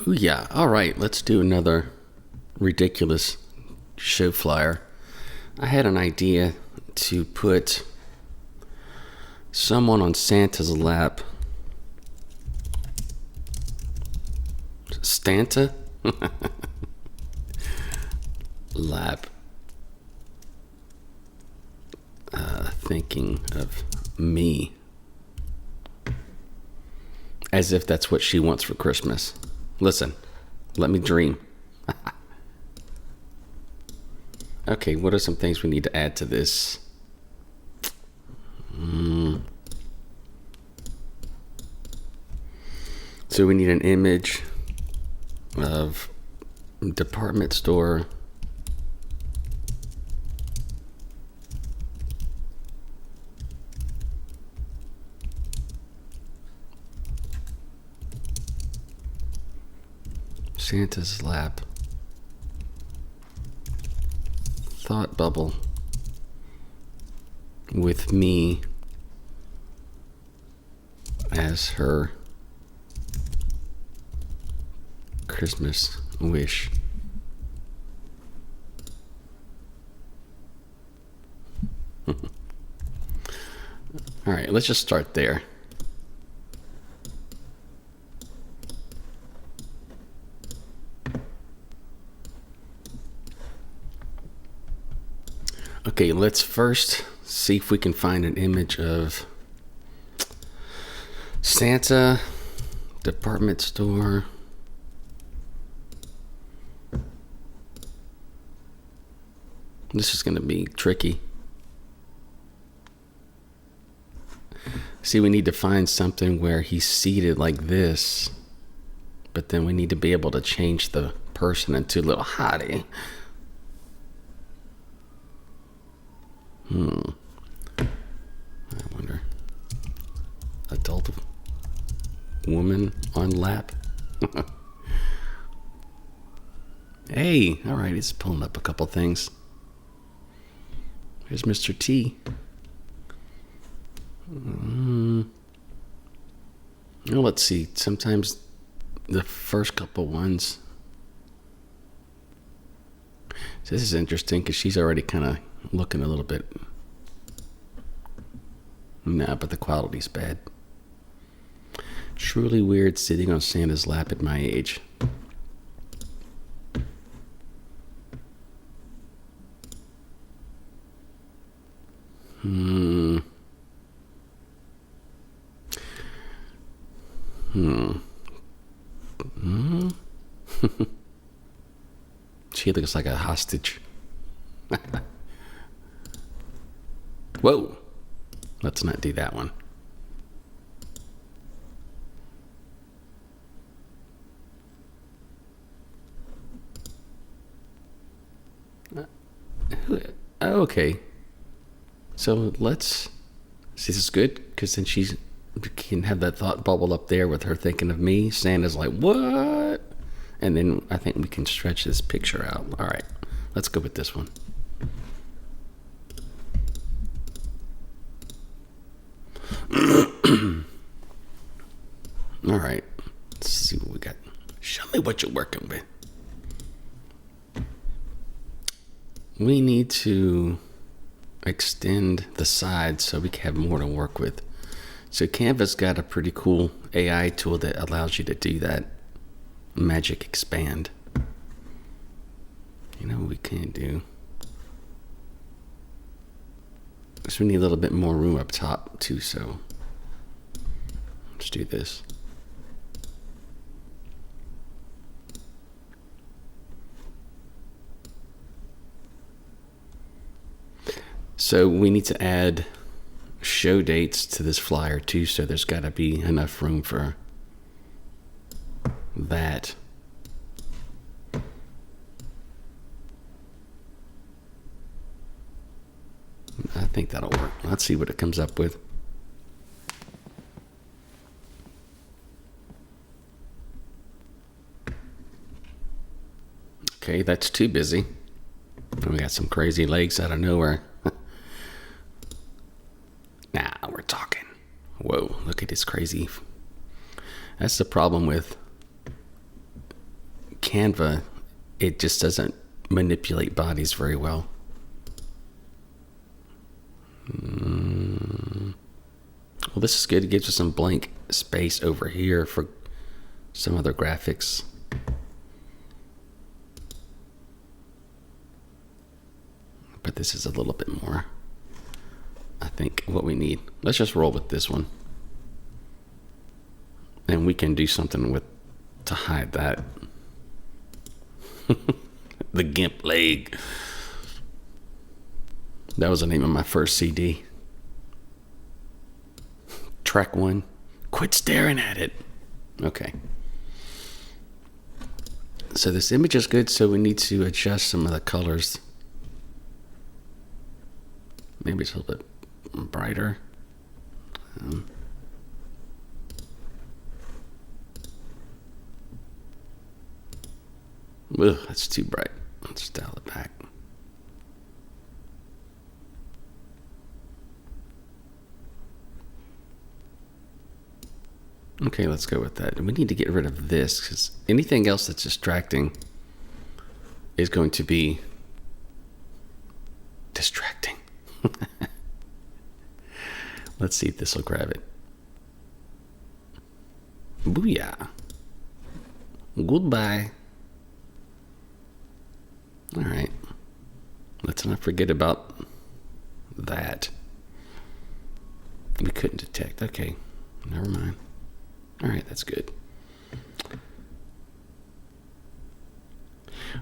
Oh, yeah. All right. Let's do another ridiculous show flyer. I had an idea to put someone on Santa's lap. Stanta? Lap. Thinking of me. As if that's what she wants for Christmas. Listen, let me dream. Okay, what are some things we need to add to this? So we need an image of department store. Santa's lap. Thought bubble. With me as her Christmas wish. All right, let's just start there. Okay, let's first see if we can find an image of Santa, department store. This is going to be tricky. See, we need to find something where he's seated like this, but then we need to be able to change the person into a little hottie. I wonder. Adult woman on lap. Hey, all right, he's pulling up a couple things. Here's Mr. T. Well, let's see. Sometimes the first couple ones. So this is interesting because she's already kind of looking a little bit. Nah, but the quality's bad. Truly weird sitting on Santa's lap at my age. She looks like a hostage. Whoa. Let's not do that one. Okay. So let's see, this is good because then she can have that thought bubble up there with her thinking of me. Santa's like, what? And then I think we can stretch this picture out. All right, let's go with this one. All right, let's see what we got. Show me what you're working with. We need to extend the sides so we can have more to work with. So Canva's got a pretty cool AI tool that allows you to do that. Magic expand. You know what we can't do? So we need a little bit more room up top too, so let's do this. So we need to add show dates to this flyer too, so there's got to be enough room for that. I think that'll work. Let's see what it comes up with. Okay, that's too busy. We got some crazy legs out of nowhere. Now we're talking. Whoa, look at this crazy. That's the problem with Canva, it just doesn't manipulate bodies very well. Well, this is good. It gives us some blank space over here for some other graphics. But this is a little bit more, I think, what we need. Let's just roll with this one. And we can do something with to hide that. The GIMP leg. That was the name of my first CD. Track 1. Quit staring at it. Okay. So this image is good, so we need to adjust some of the colors. Maybe it's a little bit brighter. Ugh, that's too bright. Let's dial it back. Okay, let's go with that. And we need to get rid of this because anything else that's distracting is going to be distracting. Let's see if this will grab it. Booyah. Goodbye. All right. Let's not forget about that. We couldn't detect. Okay. Never mind. All right, that's good.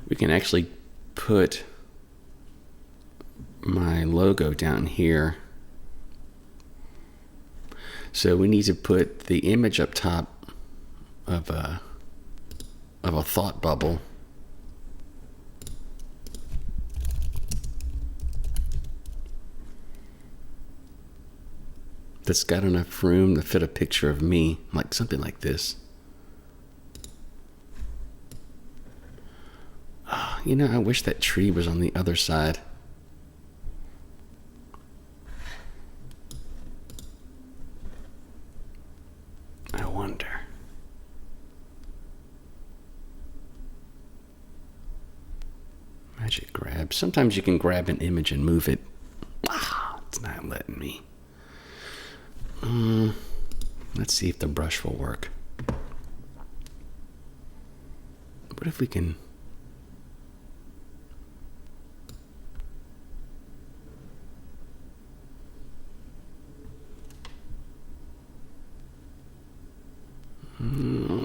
We can actually put my logo down here. So we need to put the image up top of a thought bubble. That's got enough room to fit a picture of me, like something like this. Oh, you know, I wish that tree was on the other side. I wonder. Magic grab. Sometimes you can grab an image and move it. Ah, it's not letting me. Let's see if the brush will work. What if we can...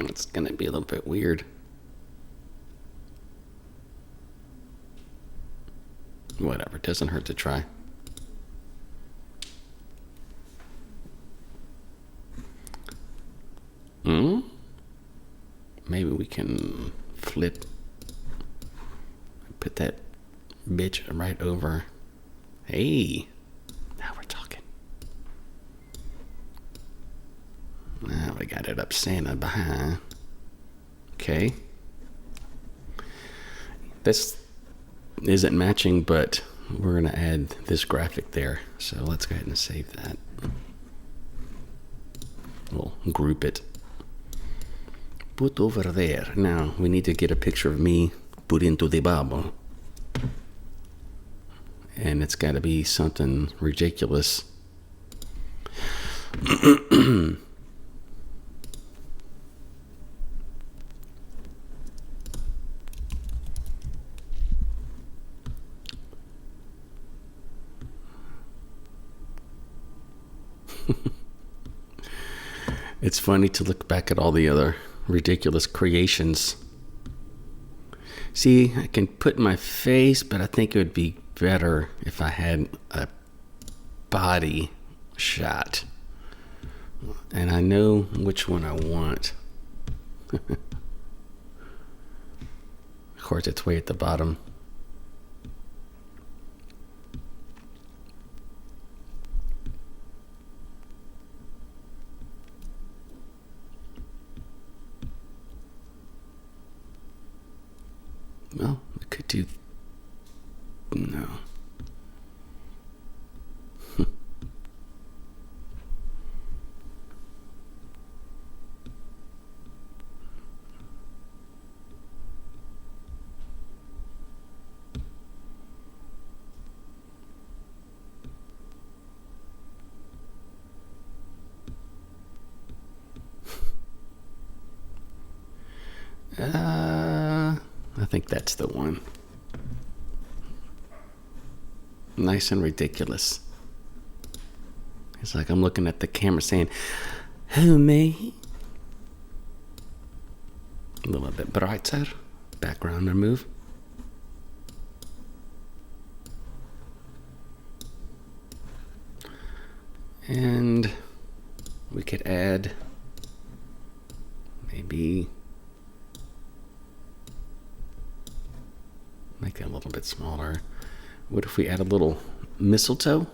It's going to be a little bit weird. Whatever, it doesn't hurt to try. Maybe we can flip, put that bitch right over. Hey, now we're talking. Now we got it up Santa behind. Okay. This isn't matching, but we're going to add this graphic there. So let's go ahead and save that. We'll group it. Put over there. Now we need to get a picture of me put into the bubble. And it's got to be something ridiculous. It's funny to look back at all the other ridiculous creations. See, I can put my face, but I think it would be better if I had a body shot. And I know which one I want. Of course, it's way at the bottom. Well, we could do... No. I think that's the one. Nice and ridiculous. It's like I'm looking at the camera saying, "Who, me?" A little bit brighter. Background remove. And we could add maybe make it a little bit smaller. What if we add a little mistletoe?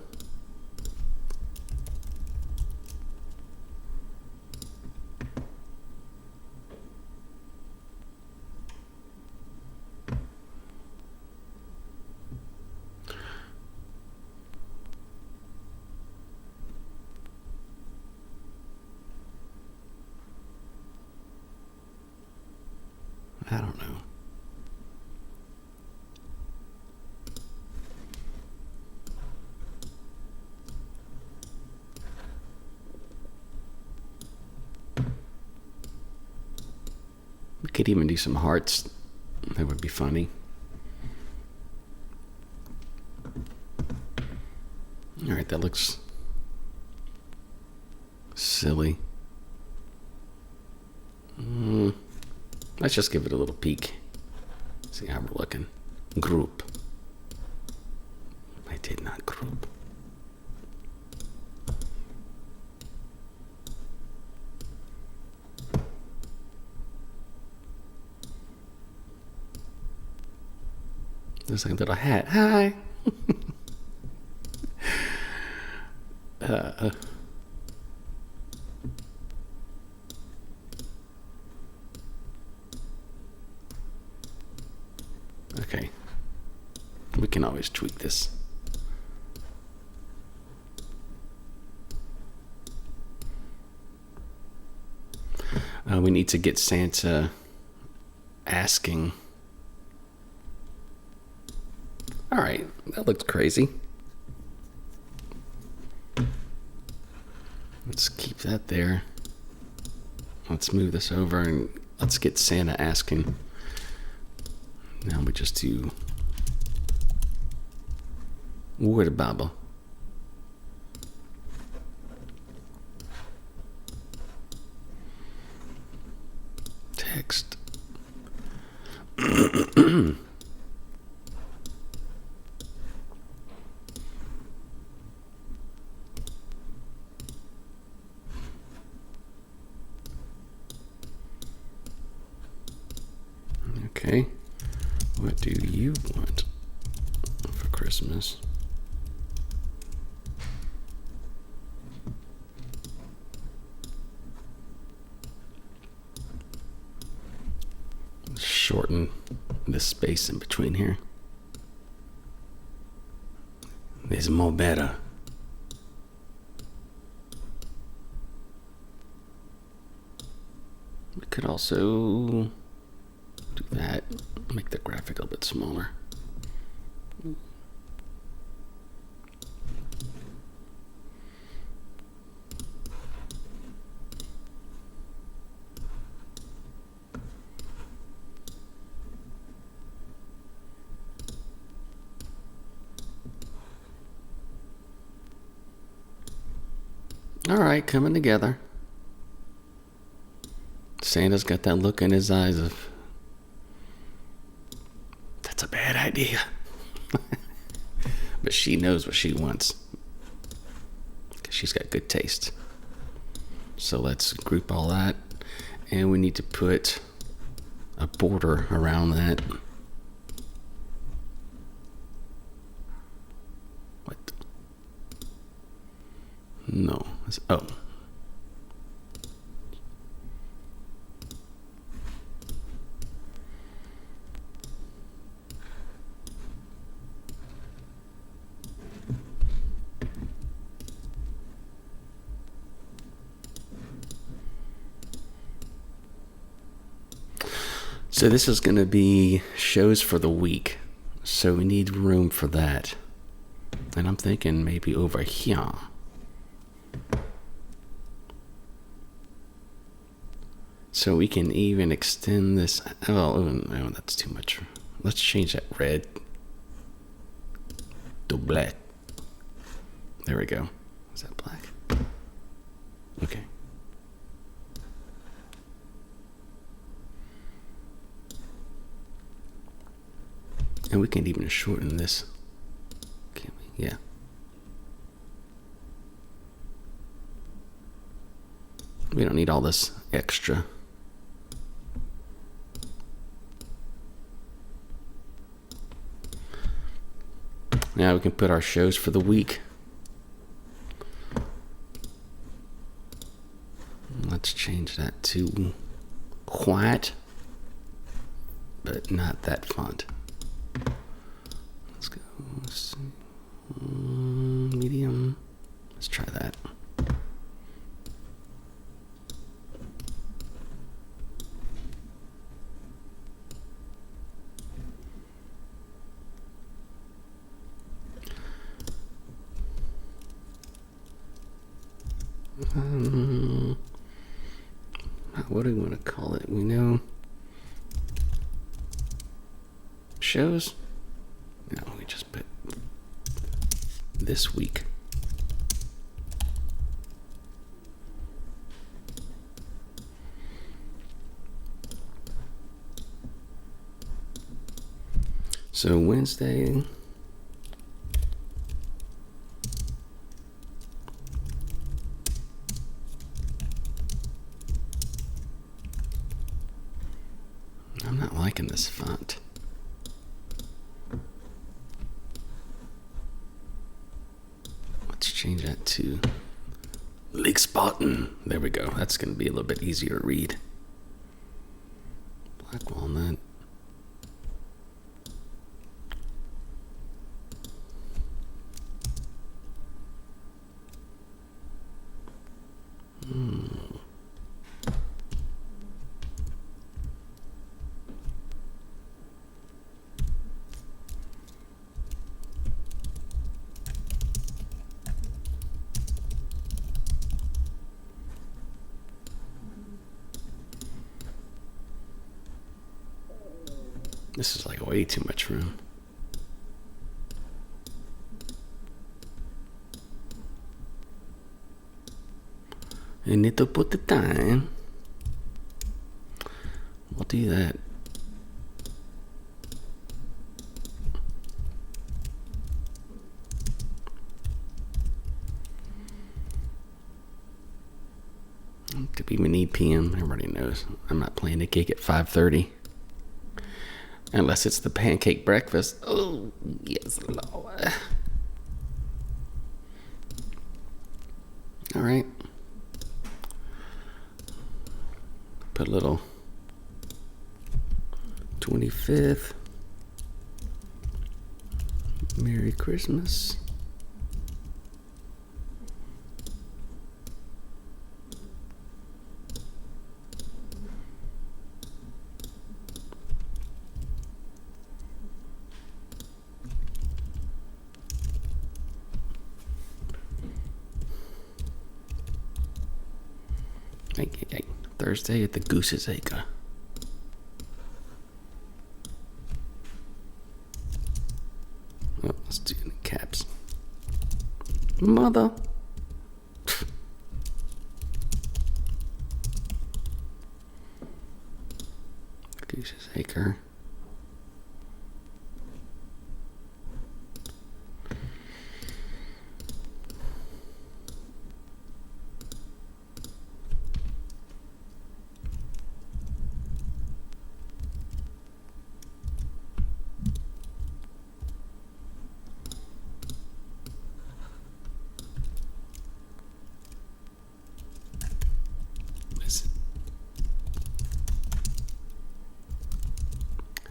I don't know. We could even do some hearts. That would be funny. All right, that looks silly. Let's just give it a little peek. See how we're looking. Group. I did not group. There's like a little hat. Hi. Okay. We can always tweak this. We need to get Santa asking. All right, that looks crazy. Let's keep that there. Let's move this over and let's get Santa asking. Now we just do word baba. Text. Okay. What do you want for Christmas? Shorten the space in between here. There's more better. We could also do that. Make the graphic a little bit smaller. All right, coming together. Santa's got that look in his eyes of, that's a bad idea. But she knows what she wants, because she's got good taste. So let's group all that. And we need to put a border around that. What? No. Oh. So this is going to be shows for the week. So we need room for that. And I'm thinking maybe over here. So we can even extend this. Oh, no, that's too much. Let's change that red to black. There we go. Is that black? Okay. And we can even shorten this. Can't we? Yeah. We don't need all this extra. Now we can put our shows for the week. Let's change that to white, but not that font. Let's go medium. Let's try that. What do we want to call it? We know shows? No, we just put this week. So Wednesday. I'm not liking this font. Let's change that to Lake Spartan. There we go. That's going to be a little bit easier to read. Black walnut. This is like way too much room. I need to put the time. We'll do that. Do we even need PM? Everybody knows I'm not playing the cake at 5:30. Unless it's the pancake breakfast. Oh, yes, Lord. All right. Put a little 25th. Merry Christmas. Hey, Thursday at the Goose's Acre. Oh, let's do the caps. Mother. Goose's Acre.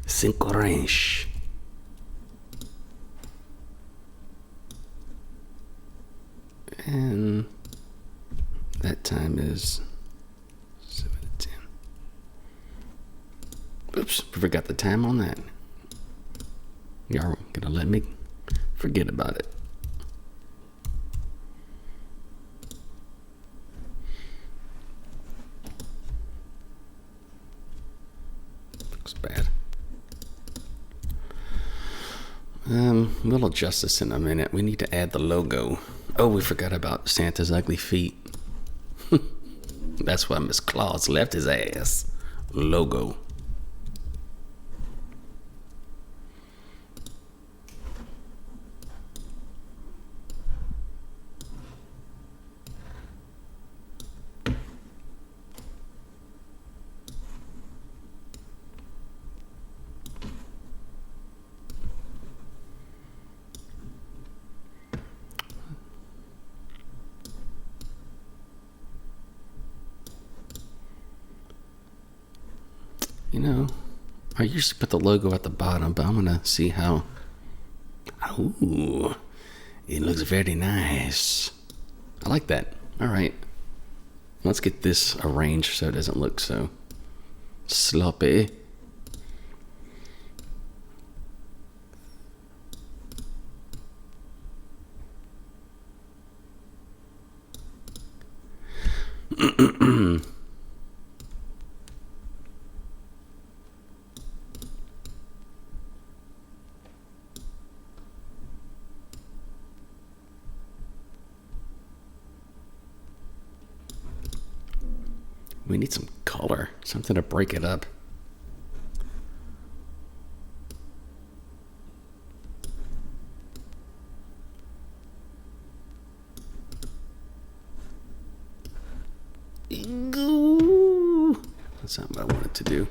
Cinco range. And that time is 7 to 10. Oops, forgot the time on that. Y'all gonna let me forget about it. looks bad. We'll adjust this in a minute. We need to add the logo. Oh, we forgot about Santa's ugly feet. That's why Miss Claus left his ass. Logo. You know, I usually put the logo at the bottom, but I'm gonna see how. Ooh, it looks very nice. I like that. All right, let's get this arranged so it doesn't look so sloppy. We need some color, something to break it up. That's not what I wanted to do.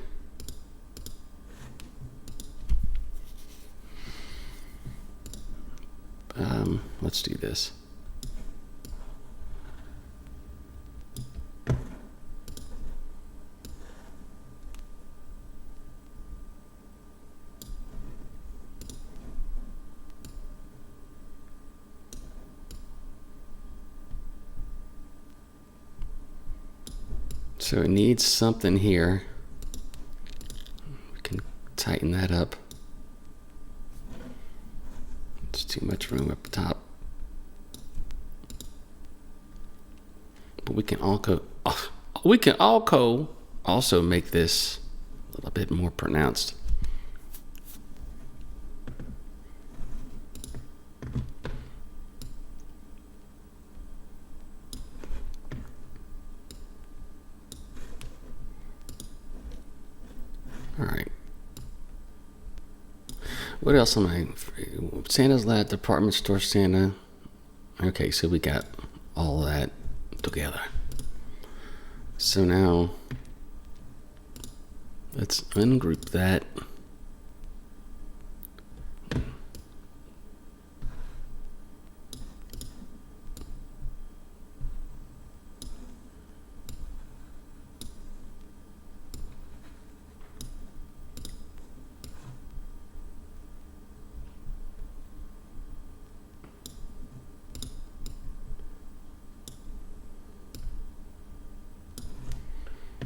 Let's do this. So it needs something here. We can tighten that up. It's too much room up top. But we can also make this a little bit more pronounced. All right. What else am I? Santa's Lad, department store Santa. Okay, so we got all that together. So now let's ungroup that.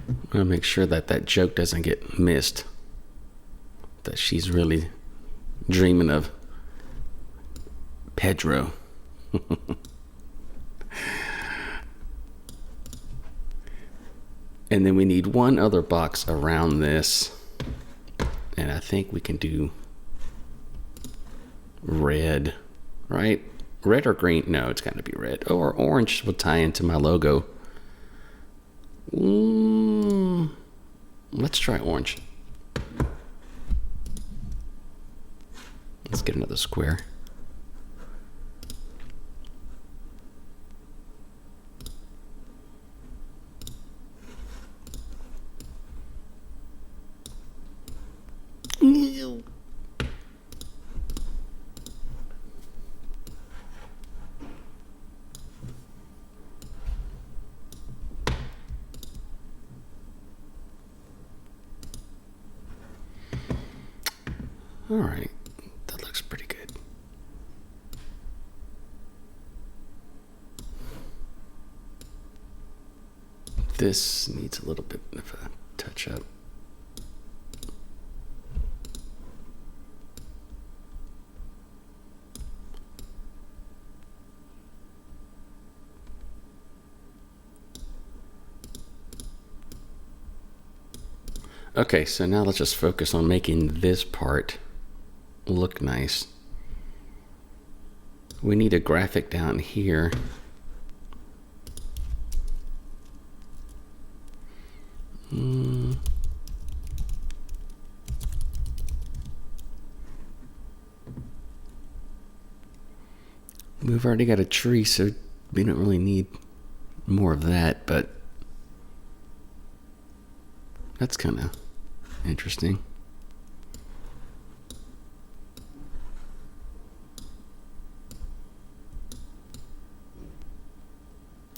I'm gonna make sure that that joke doesn't get missed. That she's really dreaming of Pedro. And then we need one other box around this. And I think we can do red, right? Red or green? No, it's got to be red. Or orange will tie into my logo. Let's try orange. Let's get another square. All right, that looks pretty good. This needs a little bit of a touch up. Okay, so now let's just focus on making this part look nice. We need a graphic down here. We've already got a tree, so we don't really need more of that, but that's kind of interesting.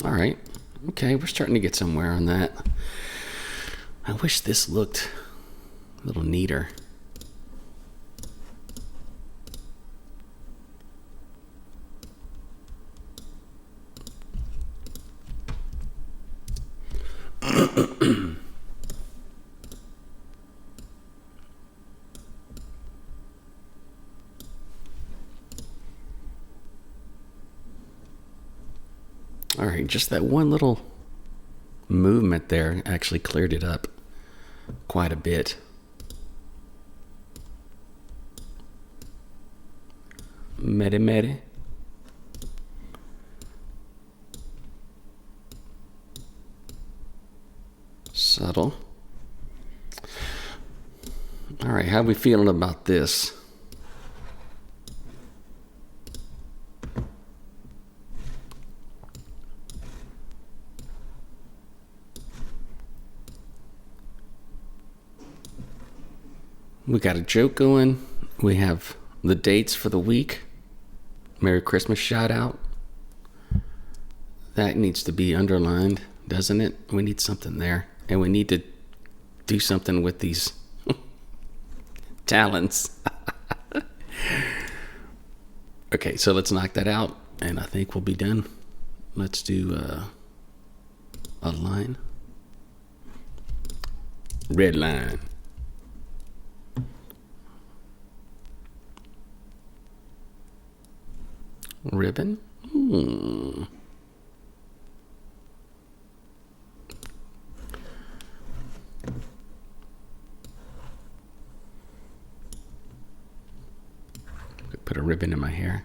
All right. Okay, we're starting to get somewhere on that. I wish this looked a little neater. All right, just that one little movement there actually cleared it up quite a bit. Mere. Subtle. All right, how are we feeling about this? We got a joke going. We have the dates for the week. Merry Christmas shout out. That needs to be underlined, doesn't it? We need something there. And we need to do something with these talents. Okay, so let's knock that out, and I think we'll be done. Let's do a line. Red line. Ribbon? Put a ribbon in my hair.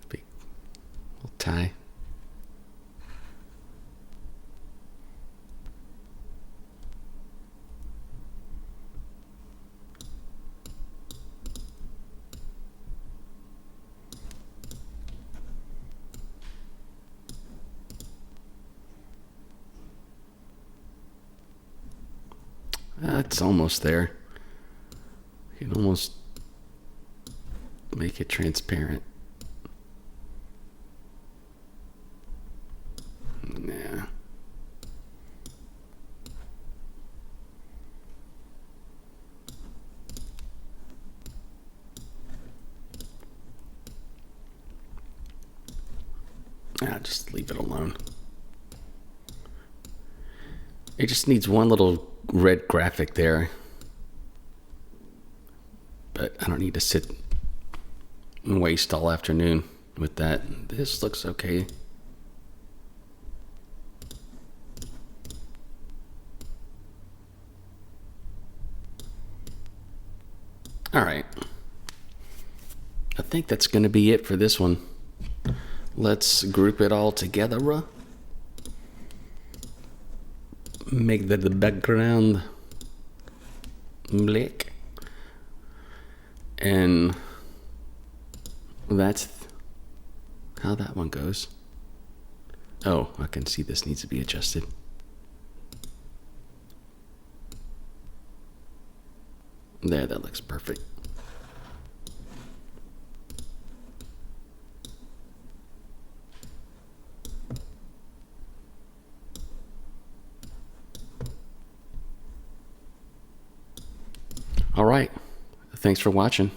Big little tie. It's almost there. You can almost make it transparent. Yeah. Just leave it alone. It just needs one little red graphic there. But I don't need to sit and waste all afternoon with that. This looks okay. All right. I think that's going to be it for this one. Let's group it all together. Make the background black. And that's how that one goes. Oh, I can see this needs to be adjusted. There, that looks perfect. All right. Thanks for watching.